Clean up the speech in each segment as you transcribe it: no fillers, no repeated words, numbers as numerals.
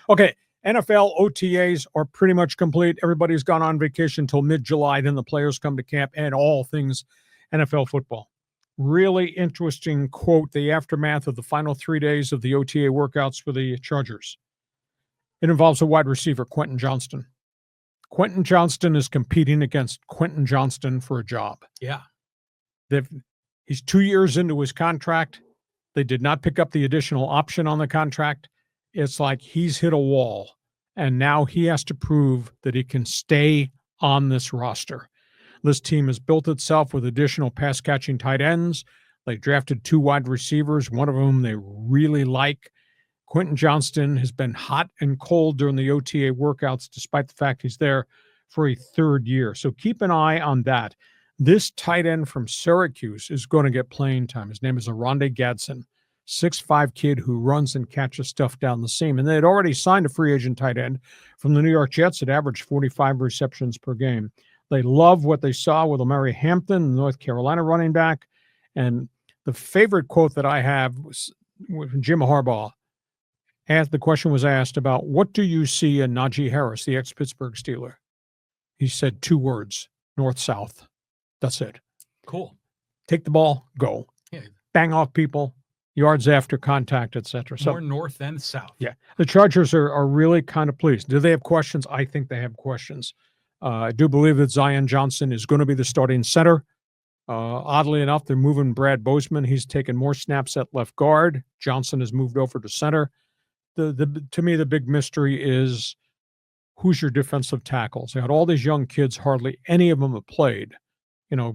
Okay, NFL OTAs are pretty much complete. Everybody's gone on vacation until mid-July. Then the players come to camp and all things NFL football. Really interesting quote, the aftermath of the final 3 days of the OTA workouts for the Chargers. It involves a wide receiver, Quentin Johnston. Quentin Johnston is competing against Quentin Johnston for a job. Yeah. He's 2 years into his contract. They did not pick up the additional option on the contract. It's like he's hit a wall, and now he has to prove that he can stay on this roster. This team has built itself with additional pass-catching tight ends. They drafted 2 wide receivers, one of whom they really like. Quentin Johnston has been hot and cold during the OTA workouts, despite the fact he's there for a 3rd year. So keep an eye on that. This tight end from Syracuse is going to get playing time. His name is Aronde Gadsden, 6'5" kid who runs and catches stuff down the seam. And they had already signed a free agent tight end from the New York Jets that averaged 45 receptions per game. They love what they saw with Omari Hampton, the North Carolina running back. And the favorite quote that I have was with Jim Harbaugh. The question was asked about, what do you see in Najee Harris, the ex-Pittsburgh Steeler? He said 2 words, north-south. That's it. Cool. Take the ball, go. Yeah. Bang off people, yards after contact, etc. So more north than south. Yeah. The Chargers are really kind of pleased. Do they have questions? I think they have questions. I do believe that Zion Johnson is going to be the starting center. Oddly enough, they're moving Brad Bozeman. He's taken more snaps at left guard. Johnson has moved over to center. To me, the big mystery is who's your defensive tackles. They had all these young kids, hardly any of them have played,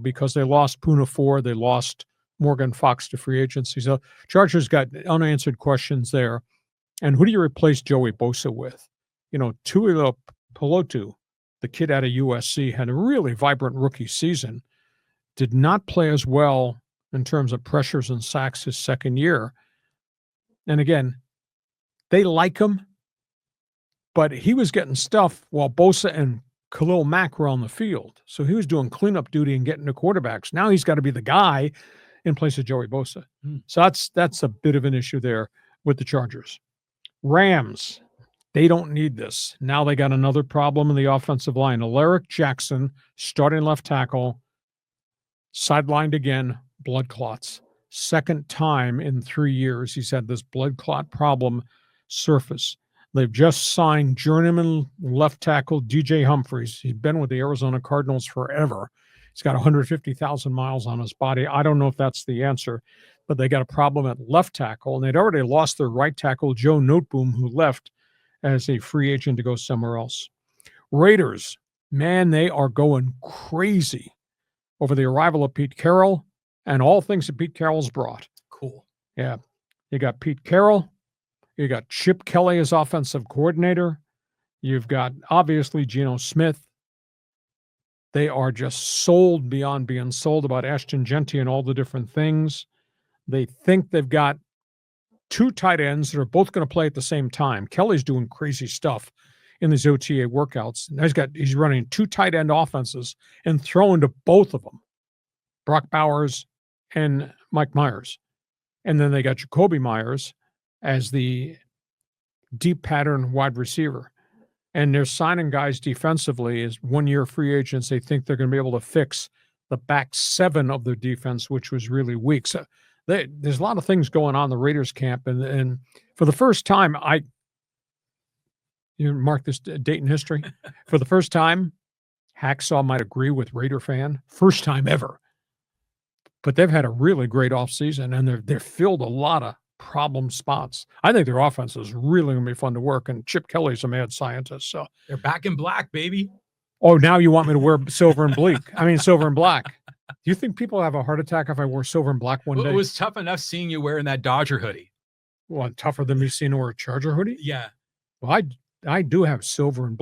because they lost Poona Ford, they lost Morgan Fox to free agency. So Chargers got unanswered questions there. And who do you replace Joey Bosa with? Tuilapotola Pelotu, the kid out of USC, had a really vibrant rookie season, did not play as well in terms of pressures and sacks his 2nd year. And again, they like him, but he was getting stuff while Bosa and Khalil Mack were on the field. So he was doing cleanup duty and getting to quarterbacks. Now he's got to be the guy in place of Joey Bosa. So that's a bit of an issue there with the Chargers. Rams, they don't need this. Now they got another problem in the offensive line. Alaric Jackson, starting left tackle, sidelined again, blood clots. 2nd time in 3 years he's had this blood clot problem surface. They've just signed journeyman left tackle DJ Humphries. He's been with the Arizona Cardinals forever. He's got 150,000 miles on his body. I don't know if that's the answer, but they got a problem at left tackle, and they'd already lost their right tackle, Joe Noteboom, who left as a free agent to go somewhere else. Raiders, man, they are going crazy over the arrival of Pete Carroll and all things that Pete Carroll's brought. Cool. Yeah. You got Pete Carroll. You got Chip Kelly as offensive coordinator. You've got, obviously, Geno Smith. They are just sold beyond being sold about Ashton Genty and all the different things. They think they've got 2 tight ends that are both going to play at the same time. Kelly's doing crazy stuff in these OTA workouts. He's running 2 tight end offenses and throwing to both of them, Brock Bowers and Mike Myers. And then they got Jacoby Myers as the deep pattern wide receiver. And they're signing guys defensively as 1-year free agents. They think they're going to be able to fix the back 7 of their defense, which was really weak. So there's a lot of things going on in the Raiders camp. And for the first time, you mark this date in history. For the first time, Hacksaw might agree with Raider fan. First time ever. But they've had a really great offseason, and they've filled a lot of problem spots. I think their offense is really going to be fun to work, and Chip Kelly's a mad scientist. So they're back in black, baby. Oh, now you want me to wear silver and silver and black. Do you think people have a heart attack if I wore silver and black one day? It was tough enough seeing you wearing that Dodger hoodie. Well, tougher than me seeing her wear a Charger hoodie? Yeah. Well, I do have silver and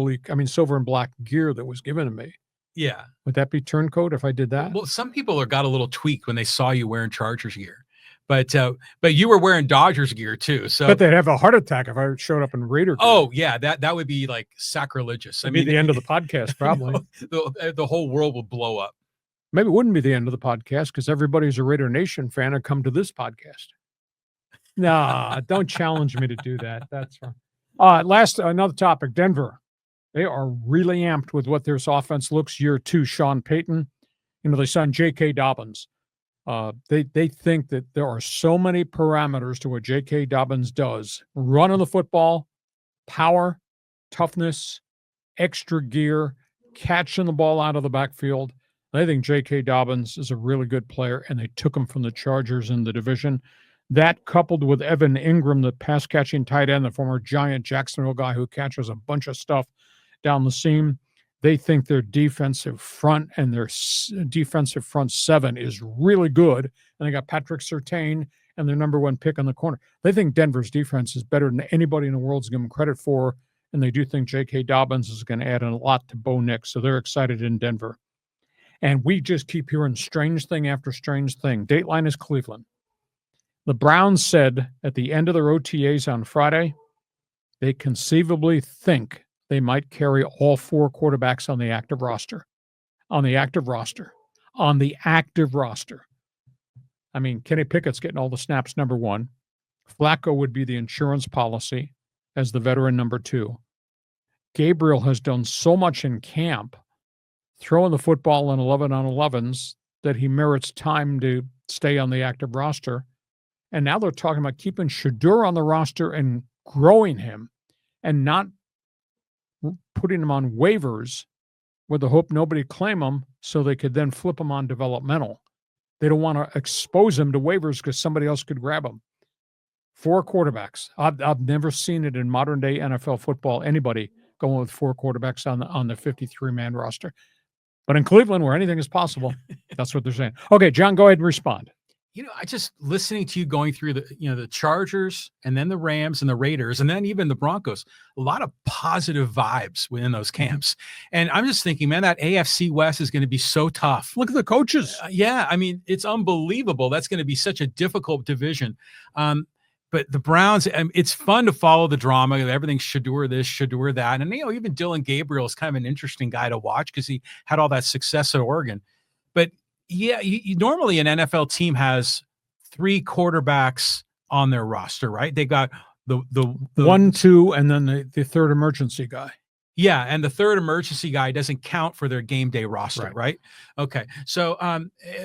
black gear that was given to me. Yeah. Would that be turncoat if I did that? Well, some people got a little tweaked when they saw you wearing Chargers gear. But you were wearing Dodgers gear too. So but they'd have a heart attack if I showed up in Raider gear. Oh yeah, that would be like sacrilegious. It'd be the end of the podcast, probably. The whole world would blow up. Maybe it wouldn't be the end of the podcast because everybody who's a Raider Nation fan would come to this podcast. Nah, don't challenge me to do that. That's wrong. Another topic, Denver. They are really amped with what their offense looks. Year 2, Sean Payton. They signed J.K. Dobbins. They think that there are so many parameters to what J.K. Dobbins does. Running the football, power, toughness, extra gear, catching the ball out of the backfield. They think J.K. Dobbins is a really good player, and they took him from the Chargers in the division. That, coupled with Evan Ingram, the pass-catching tight end, the former Giant Jacksonville guy who catches a bunch of stuff down the seam, they think their defensive front and their defensive front seven is really good. And they got Patrick Surtain and their number 1 pick on the corner. They think Denver's defense is better than anybody in the world's given credit for. And they do think J.K. Dobbins is going to add a lot to Bo Nix. So they're excited in Denver. And we just keep hearing strange thing after strange thing. Dateline is Cleveland. The Browns said at the end of their OTAs on Friday, they conceivably think they might carry all 4 quarterbacks on the active roster. On the active roster. I mean, Kenny Pickett's getting all the snaps, number 1. Flacco would be the insurance policy as the veteran, number 2. Gabriel has done so much in camp, throwing the football on 11-on-11s, that he merits time to stay on the active roster. And now they're talking about keeping Shedeur on the roster and growing him and not putting him on waivers with the hope nobody claim him so they could then flip him on developmental. They don't want to expose him to waivers because somebody else could grab him. 4 quarterbacks. I've never seen it in modern day NFL football, anybody going with 4 quarterbacks on the 53-man roster. But in Cleveland, where anything is possible, that's what they're saying. Okay, John, go ahead and respond. I just listening to you going through the Chargers and then the Rams and the Raiders and then even the Broncos, a lot of positive vibes within those camps. And I'm just thinking, man, that AFC West is going to be so tough. Look at the coaches. Yeah. I mean, it's unbelievable. That's going to be such a difficult division. But the Browns, it's fun to follow the drama. Everything's Shedeur this, Shedeur that. And, even Dylan Gabriel is kind of an interesting guy to watch because he had all that success at Oregon. But yeah, you normally an NFL team has 3 quarterbacks on their roster, right? They got the 1, 2, and then the third emergency guy. Yeah, and the third emergency guy doesn't count for their game day roster, right? Okay, so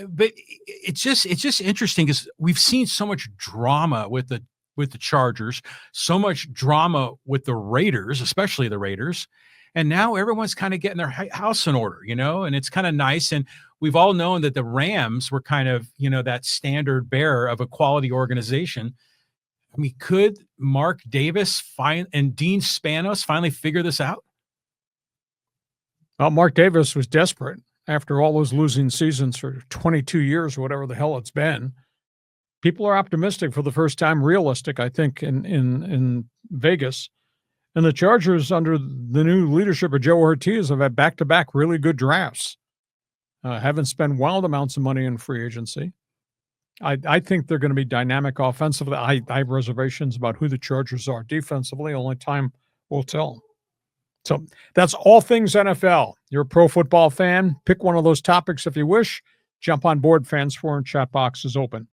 but it's just interesting because we've seen so much drama with the Chargers, so much drama with the Raiders, especially the Raiders. And now everyone's kind of getting their house in order, and it's kind of nice. And we've all known that the Rams were kind of, that standard bearer of a quality organization. I mean, could Mark Davis and Dean Spanos finally figure this out? Well, Mark Davis was desperate after all those losing seasons for 22 years or whatever the hell it's been. People are optimistic for the first time, realistic, I think, in Vegas. And the Chargers, under the new leadership of Joe Ortiz, have had back-to-back really good drafts. Haven't spent wild amounts of money in free agency. I think they're going to be dynamic offensively. I have reservations about who the Chargers are defensively. Only time will tell. So that's all things NFL. You're a pro football fan. Pick one of those topics if you wish. Jump on board. Fans Forum chat box is open.